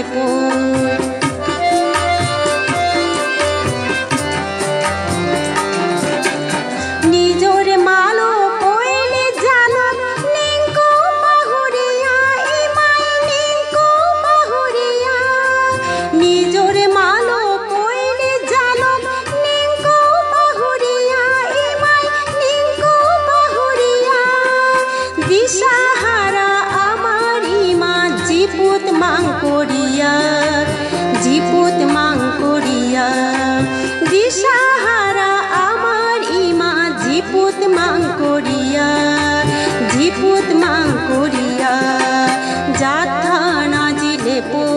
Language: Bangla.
জিলে পো নিজর মালো পইলে জানো নিঙ্কো পাহুরিয়া ইমাই নিঙ্কো পাহুরিয়া নিজর মালো পইলে জানো নিঙ্কো পাহুরিয়া ইমাই নিঙ্কো পাহুরিয়া দিশাহারা আমার ইমা জিপুত মাং করিয়া জিপুত মাং করিয়া দিশাহারা আমার ইমা জিপুত মাং করিয়া জিপুত মাং করিয়া যাথা না জিলে পো